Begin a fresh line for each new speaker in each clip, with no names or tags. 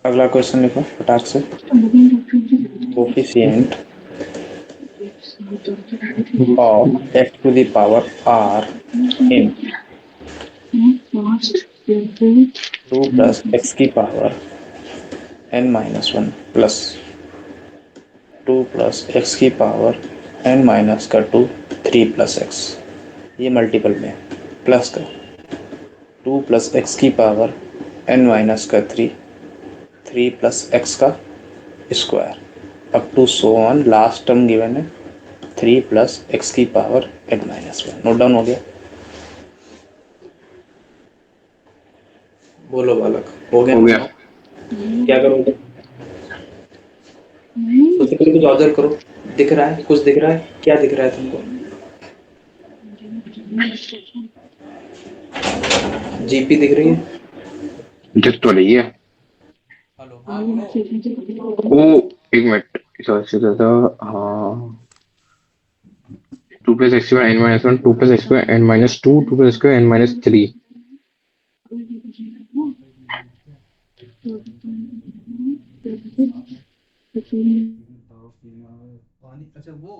अगला क्वेश्चन लिखो फटाक से। Coefficient of x to the power r in 2 plus x की power n minus one plus 2 plus x की पावर n माइनस का 2 3 प्लस एक्स, ये मल्टीपल में प्लस का 2 प्लस एक्स की पावर n माइनस का 3 3 प्लस एक्स का square up to so on, last term given है 3 प्लस एक्स की power n minus one. Note down हो गया? बोलो बालक, हो गया?
हो गया।
क्या करोगे? सबसे पहले कुछ ऑब्जर्व करो। दिख रहा है? कुछ दिख रहा है? क्या दिख रहा है तुमको? जीपी दिख रही है?
दिख तो रही है।
हेलो, हाँ बोलो।
ओ, एक मिनट। हाँ, 2 plus x square n minus one, 2 plus x square n minus two, 2 plus square n minus three.
पानी, अच्छा वो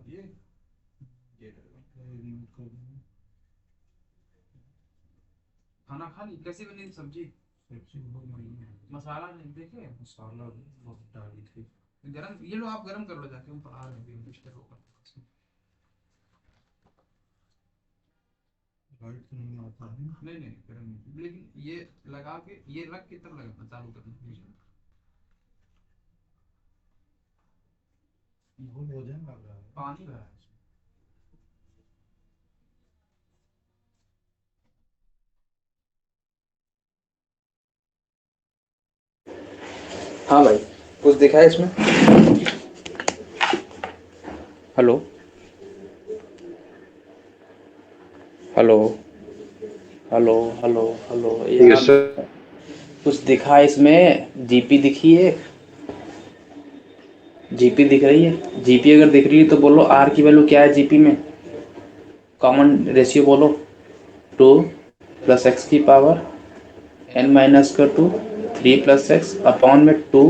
ये खाना खा ली? कैसी बनी थी सब्जी? सब्जी बहुत बढ़िया है। मसाला नहीं देखे? मसाला बहुत डाली थी। गरम, ये लो आप गरम कर लो जाके, हम पढ़ा रहे हैं मिस्टर होकर। लाइट तो नहीं आता है? नहीं नहीं गरम नहीं, लेकिन ये लगा के, ये रख के तब लगा चालू करना। वो भोजन लग रहा है, पानी भरा है इसमें। हाँ भाई, कुछ दिखा है इसमें? Hello hello hello hello hello
yes
यार,
सर।
कुछ दिखा है इसमें? जीपी दिखी है? जीपी दिख रही है? जीपी अगर दिख रही है तो बोलो आर की वैल्यू क्या है जीपी में? कॉमन रेशियो बोलो। 2 प्लस एक्स की पावर n माइनस का 2 3 प्लस एक्स अपॉन में 2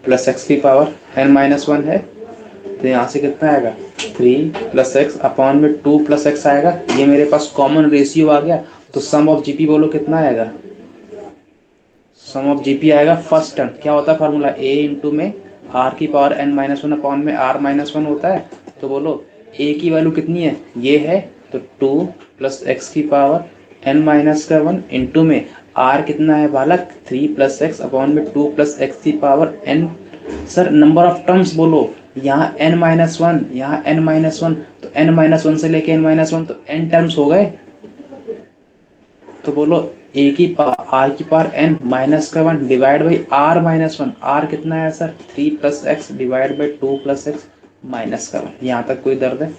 प्लस एक्स की पावर n माइनस वन है, तो यहाँ से कितना आएगा? 3 प्लस एक्स अपॉन में 2 प्लस एक्स आएगा। ये मेरे पास कॉमन रेशियो आ गया, तो सम ऑफ जीपी बोलो कितना आएगा? सम ऑफ जीपी आएगा फर्स्ट टर्म। क्या होता है फार्मूला? ए इंटू में आर की power n minus one upon में आर माइनस वन होता है। तो बोलो ए की वैल्यू कितनी है? ये है, तो 2 प्लस एक्स की पावर n माइनस का वन इंटू में आर कितना है बालक? 3 प्लस एक्स अपॉन में 2 प्लस एक्स की power n। Sir number of terms बोलो। यहाँ n माइनस वन, यहाँ n माइनस वन, तो n माइनस वन से लेके n माइनस वन, तो n टर्म्स हो गए। तो बोलो ए की पावर आर की पावर n माइनस का one divide by are minus one. R कितना है sir? 3 plus x divide by 2 plus x minus का वन। यहाँ तक कोई दर्द है?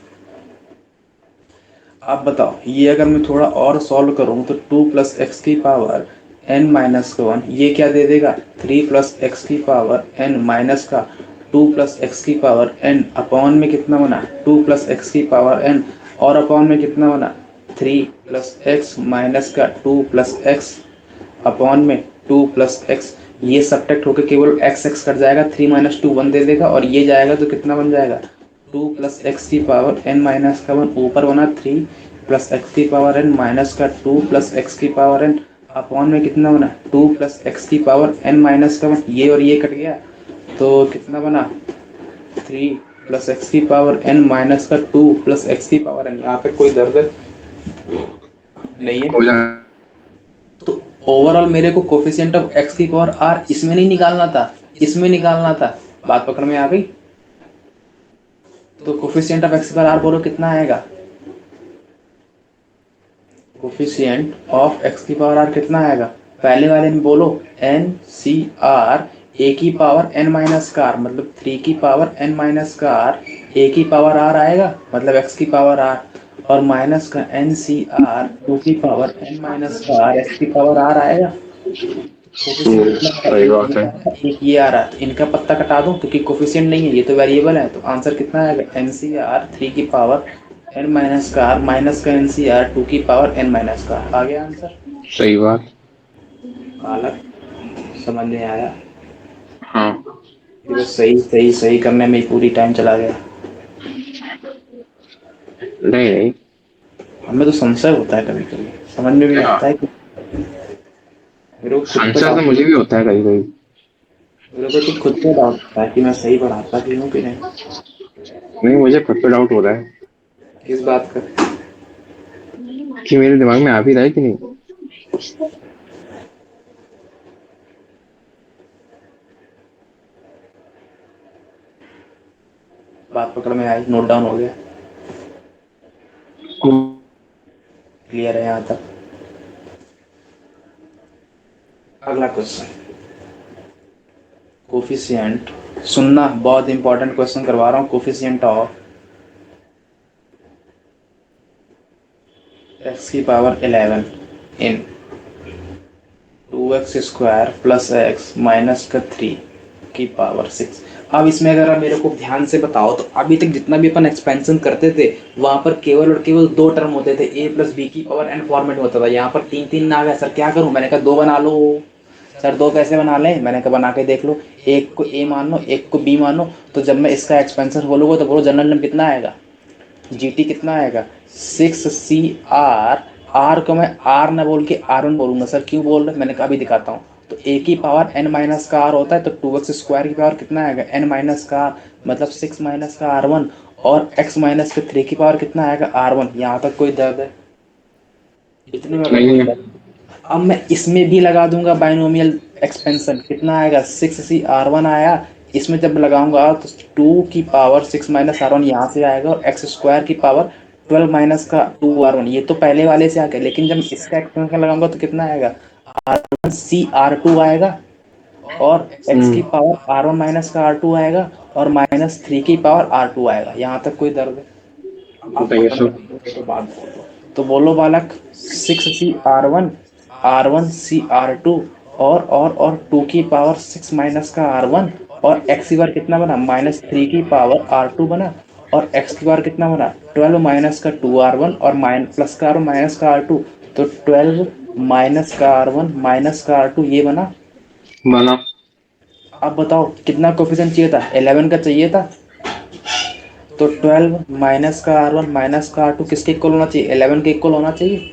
अब बताओ, ये अगर मैं थोड़ा और सॉल्व करूँ तो 2 प्लस एक्स की पावर n माइनस का वन, ये क्या दे देगा? 3 प्लस एक्स की पावर n माइनस का 2 प्लस एक्स की पावर n अपॉन में कितना बना? 2 प्लस एक्स की पावर n और अपॉन में कितना बना? 3 प्लस एक्स माइनस का 2 प्लस एक्स अपॉन में 2 प्लस एक्स। ये सब्ट्रैक्ट होकर केवल एक्स एक्स कट जाएगा, 3 माइनस टू 1 दे देगा, और ये जाएगा तो कितना बन जाएगा? 2 प्लस एक्स की पावर n माइनस का वन, ऊपर बना 3 प्लस एक्स की पावर n माइनस का 2 प्लस एक्स की पावर n अपॉन में कितना बना? 2 प्लस एक्स की पावर n माइनस का वन। ये और ये कट गया, तो कितना बना? 3 प्लस एक्स की पावर n माइनस का 2 प्लस एक्स की पावर n। यहाँ पे कोई दर्द नहीं है?
हो जाए।
तो ओवरऑल मेरे को कोफिशिएंट ऑफ एक्स की पावर आर इसमें नहीं निकालना था, इसमें निकालना था। बात पकड़ में आ गई? तो कोफिशिएंट ऑफ एक्स की पावर आर बोलो कितना आएगा? कोफिशिएंट ऑफ एक्स की पावर आर कितना आएगा? पहले वाले में बोलो एन सी आर ए की पावर एन माइनस का आर, मतलब 3 की पावर एन माइनस का आर ए की पावर आर आएगा, मतलब एक्स की पावर आर, और माइनस का एन सी आर 2 की पावर एन माइनस का आर एक्स की पावर आर आएगा। कोफिशिएंट कितना आ रहा है?
सही
एक
बात
ये
है।
आ रहा है, एक ये आ रहा है। इनका पत्ता कटा दूं क्योंकि कोफिशिएंट नहीं है, ये तो वेरिएबल है। तो आंसर कितना आएगा? एन सी आर 3 की पावर एन माइनस का आर माइनस का एन सी आर 2 की पावर एन माइनस का आर। आ गया आंसर?
सही बात।
बालक समझ में आया?
हाँ
कि बस सही सही सही करने में ही पूरी टाइम चला गया।
नहीं नहीं।
हमें तो संशय होता है कभी कभी, समझ में भी नहीं आता है कि मेरे को खुद पे
संशय तो
डाउट
मुझे भी होता है कभी कभी।
मेरे को तो खुद पे डाउट होता है कि मैं सही पढ़ाता भी हूँ कि नहीं।
नहीं, मुझे खुद पे डाउट हो रहा है
किस बात का?
कि मेरे दिमाग में आ भी रहा है कि नहीं।
बात पकड़ में आई, नोट डाउन हो गया, क्लियर है यहाँ तक। अगला क्वेश्चन, कोफिशिएंट, सुनना बहुत इंपॉर्टेंट क्वेश्चन करवा रहा हूँ। कोफिशिएंट ऑफ एक्स की पावर 11 इन 2x square plus x minus का 3 की पावर 6। अब इसमें अगर आप मेरे को ध्यान से बताओ तो अभी तक जितना भी अपन एक्सपेंशन करते थे वहां पर केवल और केवल दो टर्म होते थे, a प्लस बी की पावर n फॉर्मेट होता था। यहाँ पर तीन तीन ना आ गया। सर क्या करूं? मैंने कहा दो बना लो। सर दो कैसे बना लें? मैंने कहा बना के देख लो, एक को a मान लो एक को b मान लो। तो जब मैं इसका एक्सपेंशन बोलूंगा तो बोलो जनरल नंबर कितना आएगा, जीटी कितना आएगा, 6 CR। आर को मैं आर ना बोल के R1 बोलूंगा। सर क्यों बोल रहे? मैंने कहा अभी दिखाता हूँ। तो ए की पावर n माइनस का आर होता है, तो 2x स्क्वायर की पावर कितना आएगा, n माइनस का आर, मतलब 6 माइनस का R1। और x माइनस के 3 की पावर कितना आएगा, R1। यहाँ तक कोई दर्द है? इतने में अगर
नहीं
कोई
है।
दर्द, अब मैं इसमें भी लगा दूंगा बाइनोमियल एक्सपेंशन। कितना आएगा, 6 CR1 आया। इसमें जब लगाऊंगा तो 2 की पावर 6 माइनस R1 यहाँ से आएगा, और एक्स स्क्वायर की पावर 12 माइनस का 2R1, ये तो पहले वाले से आ गया। लेकिन जब इसका एक्सपेंशन लगाऊंगा तो कितना आएगा, R1 CR2 आएगा, और एक्स की
हम्म।
पावर R1 माइनस का R2 आएगा, और -3 की पावर R2 आएगा। यहाँ तक कोई दर्द है? आप
बताइए
पकड़ में
सर।
नहीं तो बात बोलो। तो बोलो बालक, 6 CR1, R1 CR2, और 2 की पावर 6 माइनस का R1, और एक्स की बार कितना बना, -3 की पावर R2 बना, और एक्स की बार कितना बना, 12 माइनस का 2R1, और प्लस का R1 माइनस का R2। तो 12 माइनस का R1 माइनस का R2 ये बना।
बना।
अब बताओ कितना कोफिशिएंट चाहिए था, 11 का चाहिए था। तो 12 माइनस का R1 माइनस का R2 किसके इक्वल होना चाहिए, 11 के इक्वल होना चाहिए।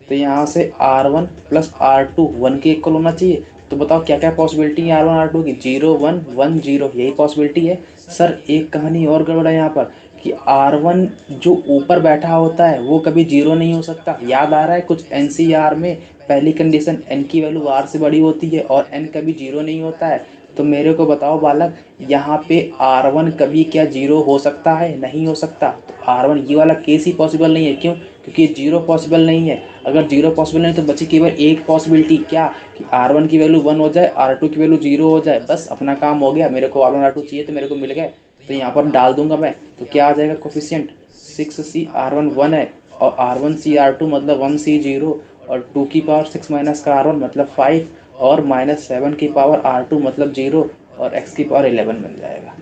तो यहाँ से R1 प्लस R2 1 के इक्वल होना चाहिए। तो बताओ क्या क्या पॉसिबिलिटी है R1 R2 की, 0 1 1 0, यही पॉसिबिलिटी है। सर एक कहानी और गड़बड़ है यहाँ पर, कि R1 जो ऊपर बैठा होता है वो कभी जीरो नहीं हो सकता। याद आ रहा है कुछ NCR में, पहली कंडीशन n की वैल्यू r से बड़ी होती है और n कभी जीरो नहीं होता है। तो मेरे को बताओ बालक, यहाँ पे R1 कभी क्या जीरो हो सकता है, नहीं हो सकता। तो R1 ये वाला केस ही पॉसिबल नहीं है। क्यों? क्योंकि जीरो पॉसिबल नहीं है। अगर जीरो पॉसिबल नहीं तो बची केवल एक पॉसिबिलिटी, क्या, कि R1 की वैल्यू 1 हो जाए, R2 की वैल्यू 0 हो जाए, बस अपना काम हो गया। मेरे को R1 R2 चाहिए तो मेरे को मिल गए। तो यहाँ पर डाल दूंगा मैं। तो क्या आ जाएगा कोफिशिएंट, 6 CR1 1 है, और R1 CR2 मतलब 1 C 0, और 2 की पावर 6 माइनस का R1 मतलब 5, और -7 की पावर R2 मतलब 0, और x की पावर 11 बन जाएगा।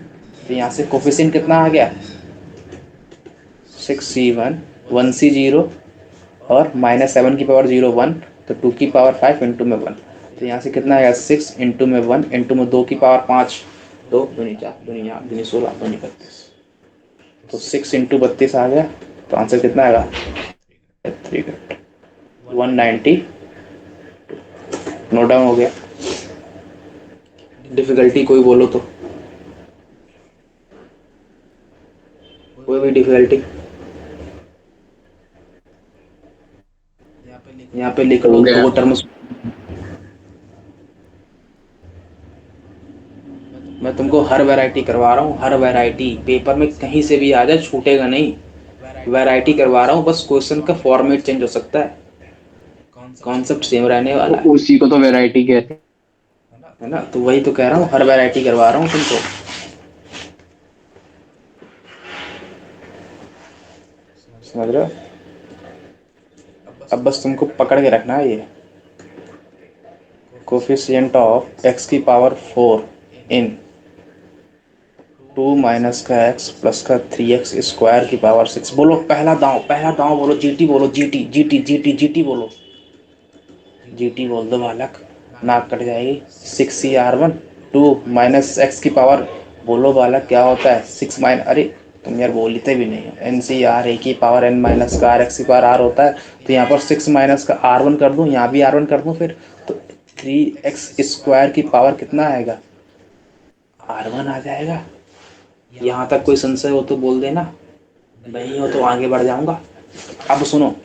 तो यहाँ से कोफिशिएंट कितना आ गया, 6 C1 1 C 0, और -7 की पावर 0 1, तो 2 की पावर 5 इंटू में 1। तो यहाँ से कितना आएगा, 6 इंटू में 1 इंटू में 2 की पावर 5, 2 दूनी 4 दूनी 8 दूनी 16 दूनी 32। तो 6 इंटू 32 आ गया। तो आंसर कितना आएगा, 190। नोट डाउन हो गया? डिफिकल्टी कोई बोलो तो, कोई भी डिफिकल्टी यहाँ पे लिख
हो
लो,
गया।
दो टर्म। मैं तुमको हर वैरायटी करवा रहा हूँ, हर वैरायटी पेपर में कहीं से भी आ जाए, छूटेगा नहीं। वैरायटी करवा रहा हूँ, बस क्वेश्चन का फॉर्मेट चेंज हो सकता है, कॉन्सेप्ट सेम रहने
तो
वाला है।
उसी को तो वैरायटी कहते
है ना? तो वही तो कह रहा हूँ, हर वैरायटी करवा रहा हूँ तुमको। समझ रहे हो? अब बस तुमको पकड़ के रखना है ये, कोफिशिएंट ऑफ एक्स की पावर 4 इन 2 माइनस का एक्स प्लस का 3x स्क्वायर की पावर 6। बोलो पहला दांव, पहला दांव बोलो, जीटी बोलो, जीटी जीटी जीटी जीटी बोलो, जीटी बोल दो बालक। नाक कट जाएगी। 6c(r1) 2 माइनस एक्स की पावर, बोलो बालक क्या होता है? 6 माइनस, अरे तुम यार बोलते भी नहीं हो। NCR ए की पावर n माइनस का r x की पावर r होता है। तो यहाँ पर 6 माइनस का r1 कर दूँ, यहाँ भी r1 कर दूँ फिर, तो 3x² की पावर कितना आएगा? r1 आ जाएगा। यहाँ तक कोई संशय हो तो बोल देना, नहीं हो तो आगे बढ़ जाऊंगा। अब सुनो,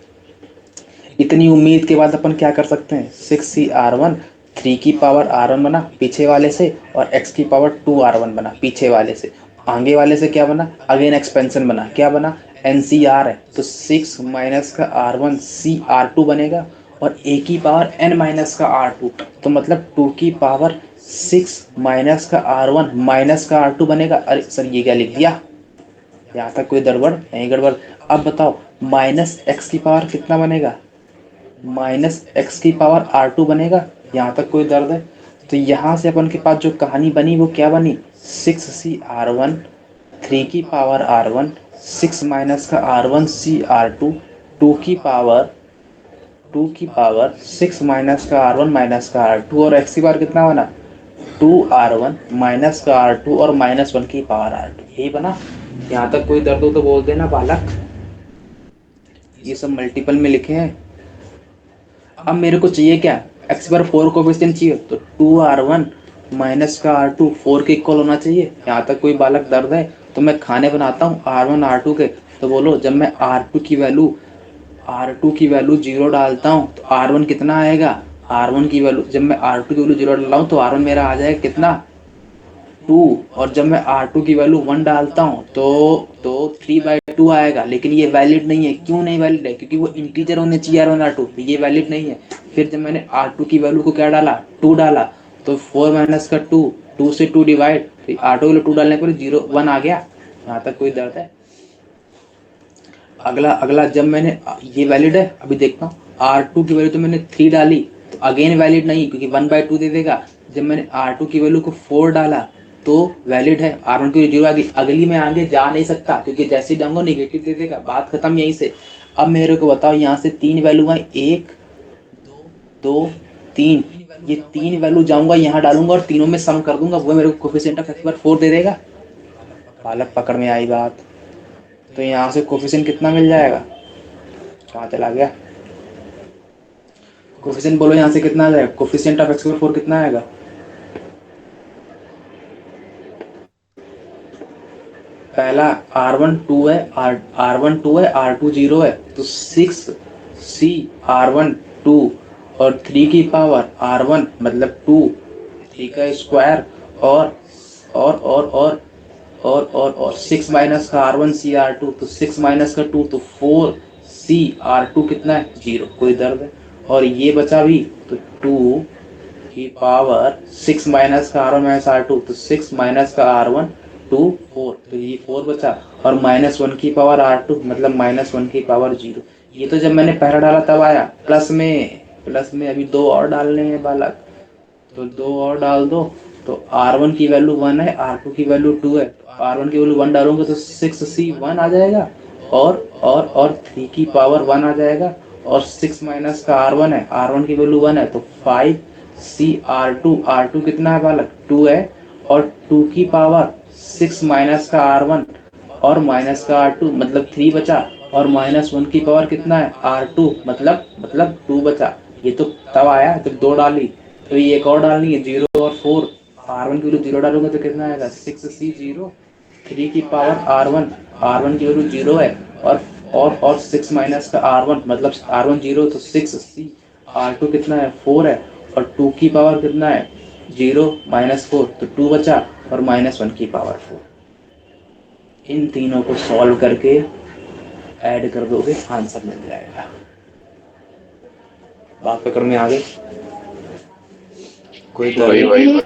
इतनी उम्मीद के बाद अपन क्या कर सकते हैं? 6c(r1), 3 की पावर r1 बना पीछे वाले से, और x की पावर 2r1 बना पीछे वाले से। आगे वाले से क्या बना? अगेन एक्सपेंशन बना। क्या बना? NCR है, तो 6 माइनस का r1 CR2 बनेगा, और a की पावर n माइनस का r2, तो मतलब 2 की पावर 6 माइनस का r1 माइनस का r2 बनेगा। अरे सर ये क्या लिख दिया? यहाँ तक कोई गड़बड़ नहीं? गड़बड़। अब बताओ, माइनस एक्स की पावर कितना बनेगा? माइनस एक्स की पावर r2 बनेगा। यहाँ तक कोई दर्द है? तो यहाँ से अपन के पास जो कहानी बनी वो क्या बनी? 6c(r1), 3 की पावर r1, 6 माइनस का r1 CR2, 2 की पावर 6 माइनस का r1 माइनस का r2, और x की पावर कितना बना? 2r1 माइनस का r2 और -1 की पावर r2। यही बना। यहाँ तक कोई दर्द हो तो बोल देना बालक। ये सब मल्टीपल में लिखे हैं। अब मेरे को चाहिए क्या? x पर 4 कोफिशिएंट चाहिए, तो 2r1 माइनस का r2 4 के इक्वल होना चाहिए। यहाँ तक कोई बालक दर्द है? तो मैं खाने बनाता हूँ r1 r2 के, तो बोलो जब मैं R2 की वैल्यू 0 डालता हूँ तो R1 कितना आएगा? R1 की वैल्यू, जब मैं R2 की वैल्यू 0 डाल रहा हूँ तो R1 मेरा आ जाएगा कितना? 2। और जब मैं R2 की वैल्यू 1 डालता हूँ तो 3/2 आएगा। लेकिन ये वैलिड नहीं है। क्यों नहीं वैलिड है? क्योंकि वो इंटीजर होने चाहिए R1 R2, तो ये वैलिड नहीं है। फिर जब मैंने R2 की वैल्यू को क्या डाला? 2 डाला, तो 4 माइनस का 2, 2 से 2 डिवाइड, R2 की वैल्यू 2 डालने पर 0 1 आ गया। यहाँ तक कोई दर्द है? अगला अगला जब मैंने, ये वैलिड है? अभी देखता हूँ, R2 की वैल्यू तो मैंने 3 डाली, तो अगेन वैलिड नहीं, क्योंकि 1/2 दे देगा। जब मैंने R2 की वैल्यू को 4 डाला तो वैलिड है। R1 की 0 आ गई। अगली में आगे जा नहीं सकता, क्योंकि जैसे ही जाऊंगा नेगेटिव दे देगा। बात खत्म यहीं से। अब मेरे को बताओ, यहाँ से 3 वैल्यू है, 1 2 3, ये 3 वैल्यू जाऊंगा यहाँ डालूंगा और तीनों में सम कर दूंगा, वो मेरे को कोफिशिएंट ऑफ x 4 दे देगा। पालक पकड़ में आई बात। तो यहाँ से कोफिशिएंट कितना मिल जाएगा? कहाँ चला गया कोफिशिएंट? बोलो यहाँ से कितना आ जाएगा? कोफिशिएंट ऑफ x 4 कितना आएगा? पहला R1 2 है, R1 2 है, R2 0 है, तो 6c(r1 2) और 3 की पावर R1 मतलब 2, 3 का स्क्वायर, और और 6 माइनस का R1 CR2, तो 6 माइनस का 2 तो 4c(r2) कितना है? 0। कोई दर्द है? और ये बचा भी, तो 2 की पावर 6 माइनस का R1 माइनस R2, तो 6 माइनस का R1 2 4, तो ये 4 बचा, और -1 की पावर R2 मतलब -1 की पावर 0। ये तो जब मैंने पहला डाला तब आया। प्लस में अभी 2 और डालने हैं बालक, तो 2 और डाल दो। तो R1 की वैल्यू 1 है, R2 की वैल्यू 2 है, तो R1 की वैल्यू 1 डालूंगा तो 6c(1) आ जाएगा, और 3 की पावर 1 आ जाएगा, और 6 माइनस का R1 है, R1 की वैल्यू 1 है, तो 5c(r2), R2 कितना है बालक? 2 है, और 2 की पावर 6 माइनस का R1 और माइनस का R2 मतलब 3 बचा, और -1 की पावर कितना है? R2 मतलब 2 बचा। ये तो तब आया जब 2 डाली। तो ये एक और डालनी है, 0 और 4। R1 की वैल्यू 0 डालोगे तो कितना आएगा? 6c(0), 3 की पावर R1 की वैल्यू 0 है, और 6 माइनस का R1 मतलब R1 0, तो 6c(r2) कितना है? 4 है, और 2 की पावर कितना है? 0 -4, तो 2 बचा, और -1 की पावर 4। इन तीनों को सॉल्व करके ऐड कर दोगे, आंसर मिल जाएगा। बात पकड़ में आ गई? कोई दर्द
वही
है?
वही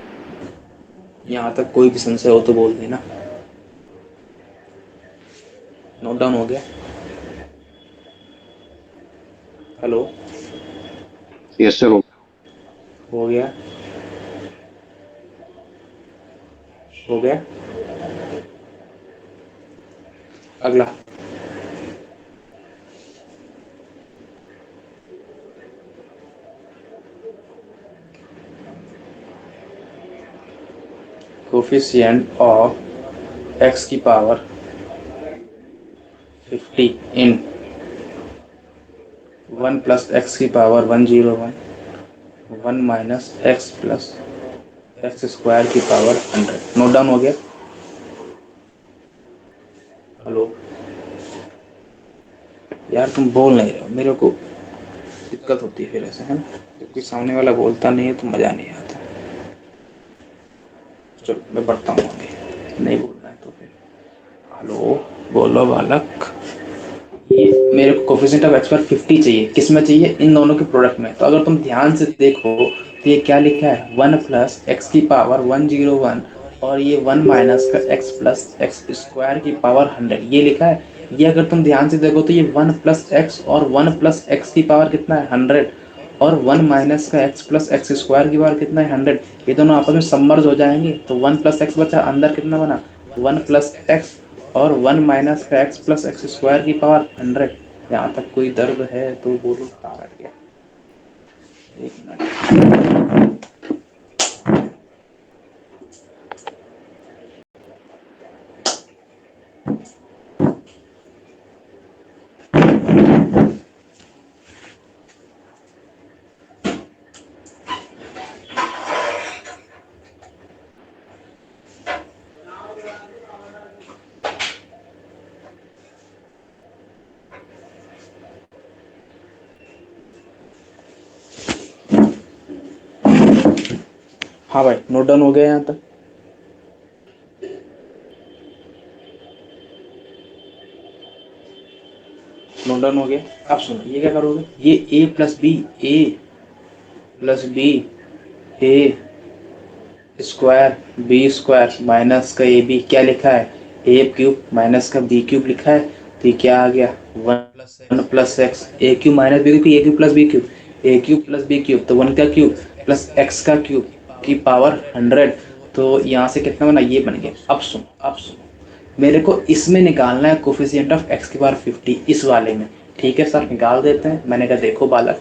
यहाँ तक कोई भी संशय हो तो बोल देना। नोट डाउन हो गया? हेलो?
Yes sir.
हो गया? हो गया? अगला, कोफिशिएंट ऑफ एक्स की पावर 50 इन 1 प्लस एक्स की power 101 1 minus x plus x square की पावर 100। नोट डाउन हो गया? हेलो यार, तुम बोल नहीं रहे हो, मेरे को दिक्कत होती है फिर ऐसे, है ना? जब कोई सामने वाला बोलता नहीं है तो मज़ा नहीं आता। चलो मैं बढ़ता हूँ आगे, नहीं बोलना है तो फिर। हेलो बोलो बालक। ये मेरे को कोफिशिएंट ऑफ एक्स पर 50 चाहिए। किस में चाहिए? इन दोनों के प्रोडक्ट में। तो अगर तुम ध्यान से देखो तो ये क्या लिखा है? 1 प्लस एक्स की पावर 101 और ये 1 माइनस का एक्स प्लस एक्स स्क्वायर की पावर 100, ये लिखा है। ये अगर तुम ध्यान से देखो तो ये 1 प्लस एक्स और 1 प्लस एक्स की पावर कितना है? 100, और 1 माइनस का एक्स प्लस एक्स स्क्वायर की पावर कितना है? 100। ये दोनों आपस में सबमर्ज हो जाएंगे तो 1 प्लस एक्स बचा, अंदर कितना बना? 1 प्लस एक्स और 1 माइनस का एक्स प्लस एक्स स्क्वायर की पावर 100। यहाँ तक कोई दर्द है तो बोलो। कहाँ रह गया? एक मिनट। हाँ भाई, नोट डाउन हो गया यहाँ तक? नोट डाउन हो गया? अब सुनो, ये क्या करोगे? ये ए प्लस बी, ए प्लस बी, ए स्क्वायर बी स्क्वायर माइनस का ए बी, क्या लिखा है? ए क्यूब माइनस का बी क्यूब लिखा है। तो ये क्या आ गया? 1 प्लस एक्स, ए क्यूब माइनस बी क्यूब, ए क्यूब प्लस बी क्यूब, ए क्यूब प्लस बी क्यूब, तो 1 का क्यूब प्लस एक्स का क्यूब की पावर 100। तो यहाँ से कितना बना? ये बन गया। अब सुनो, अब सुनो, मेरे को इसमें निकालना है कोफिशिएंट ऑफ एक्स की पावर 50, इस वाले में। ठीक है सर, निकाल देते हैं। मैंने कहा देखो बालक,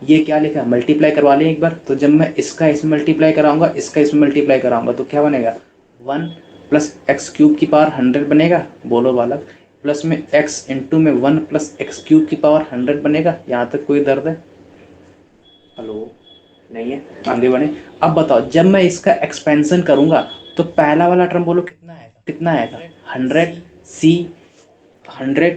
ये क्या लिखा है? मल्टीप्लाई करवा लें एक बार। तो जब मैं इसका इसमें मल्टीप्लाई कराऊंगा, इसका इसमें मल्टीप्लाई कराऊंगा, तो क्या बनेगा? 1 प्लस एक्स क्यूब की पावर 100 बनेगा। बोलो बालक। प्लस में एक्स इंटू में 1 प्लस एक्स क्यूब की पावर 100 बनेगा। यहाँ तक कोई दर्द है? हेलो, नहीं है? आगे बढ़े। अब बताओ, जब मैं इसका एक्सपेंशन करूंगा तो पहला वाला टर्म बोलो कितना आएगा? कितना आएगा? 100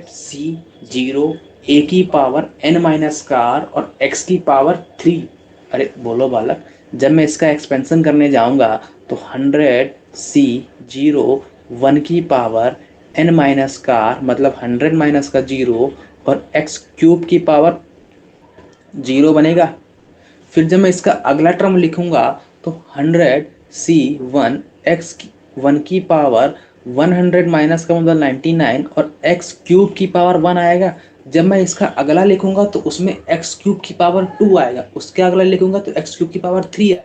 सी 0 ए की पावर n माइनस का r और x की पावर 3। अरे बोलो बालक, जब मैं इसका एक्सपेंशन करने जाऊंगा तो 100 सी 0 1 की पावर n माइनस का r मतलब 100 माइनस का 0 और x क्यूब की पावर 0 बनेगा। फिर जब मैं इसका अगला टर्म लिखूंगा तो 100 सी 1 की पावर 100 माइनस का मतलब 99 और x क्यूब की पावर 1 आएगा। जब मैं इसका अगला लिखूंगा तो उसमें x क्यूब की पावर 2 आएगा। उसके अगला लिखूंगा तो x क्यूब की पावर 3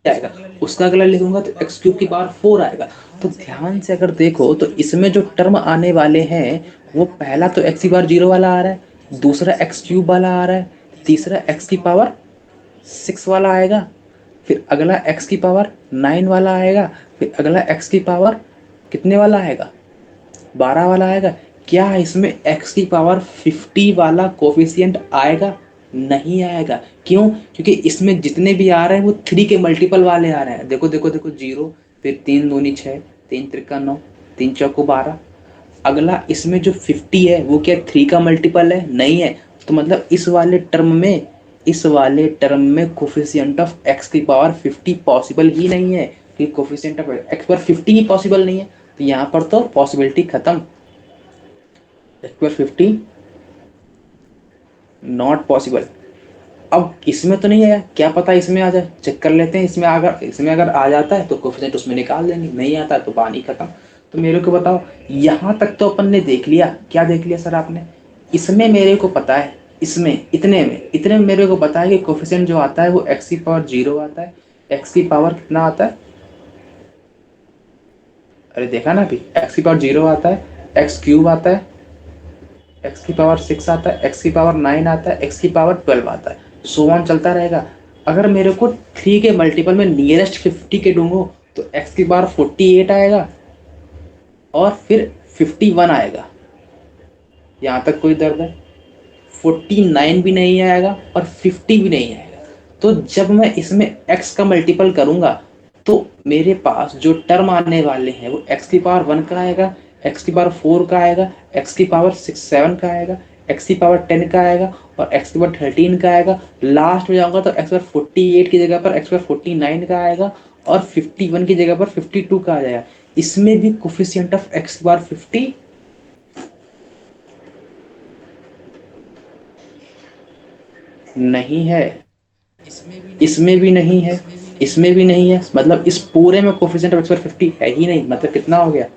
आएगा। उसका अगला लिखूंगा तो x क्यूब की पावर 4 आएगा। तो ध्यान से अगर देखो तो इसमें जो टर्म आने वाले हैं वो पहला तो x की पावर 0 वाला आ रहा है, दूसरा x क्यूब वाला आ रहा है, तीसरा x की पावर 6 वाला आएगा, फिर अगला x की पावर 9 वाला आएगा, फिर अगला x की पावर कितने वाला आएगा? 12 वाला आएगा। क्या इसमें x की पावर 50 वाला कोफिशिएंट आएगा? नहीं आएगा। क्यों? क्योंकि इसमें जितने भी आ रहे हैं वो 3 के मल्टीपल वाले आ रहे हैं। देखो देखो देखो, 0, फिर 3 दूनी 6, 3 त्रिका 9, 3 चौको 12। अगला इसमें जो 50 है वो क्या 3 का मल्टीपल है? नहीं है। तो मतलब इस वाले टर्म में कोफिशिएंट ऑफ x की पावर 50 पॉसिबल ही नहीं है, कि कोफिशिएंट ऑफ x पर 50 ही पॉसिबल नहीं है। तो यहाँ पर तो पॉसिबिलिटी खत्म, x पर 50 नॉट पॉसिबल। अब इसमें तो नहीं आया, क्या पता इसमें आ जाए, चेक कर लेते हैं। इसमें अगर आ जाता है तो कोफिशिएंट उसमें निकाल देंगे, नहीं आता है तो पानी खत्म। तो मेरे को बताओ, यहाँ तक तो अपन ने देख लिया। क्या देख लिया सर आपने? इसमें मेरे को पता है, इसमें इतने में मेरे को पता है कि कोफिशिएंट जो आता है वो x की पावर 0 आता है। x की पावर कितना आता है? अरे देखा ना अभी, x की पावर 0 आता है, x क्यूब आता है, x की पावर 6 आता है, x की पावर 9 आता है, x की पावर 12 आता है, सो ऑन चलता रहेगा। अगर मेरे को 3 के मल्टीपल में नियरेस्ट 50 के दूंगा तो x की पावर 48 आएगा और फिर 51 आएगा। यहाँ तक कोई दर्द है? 49 भी नहीं आएगा और 50 भी नहीं आएगा। तो जब मैं इसमें x का मल्टीपल करूंगा तो मेरे पास जो टर्म आने वाले हैं वो x की पावर 1 का आएगा, x की पावर 4 का आएगा, x की पावर 7 का आएगा, x की पावर 10 का आएगा और x की पावर 13 का आएगा। लास्ट में जाऊंगा तो x पावर 48 की जगह पर x पावर 49 का आएगा और 51 की जगह पर 52 का आ जाएगा। इसमें भी कोफिशिएंट ऑफ x की पावर 50 नहीं है, इसमें भी नहीं है, इसमें भी नहीं है। मतलब इस पूरे में कोफिशिएंट ऑफ x पावर 50 है ही नहीं। मतलब कितना हो गया?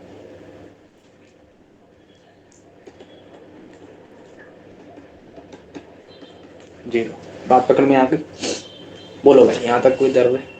जीरो। बात पकड़ में आ गई? बोलो भाई, यहाँ तक कोई दर्द है?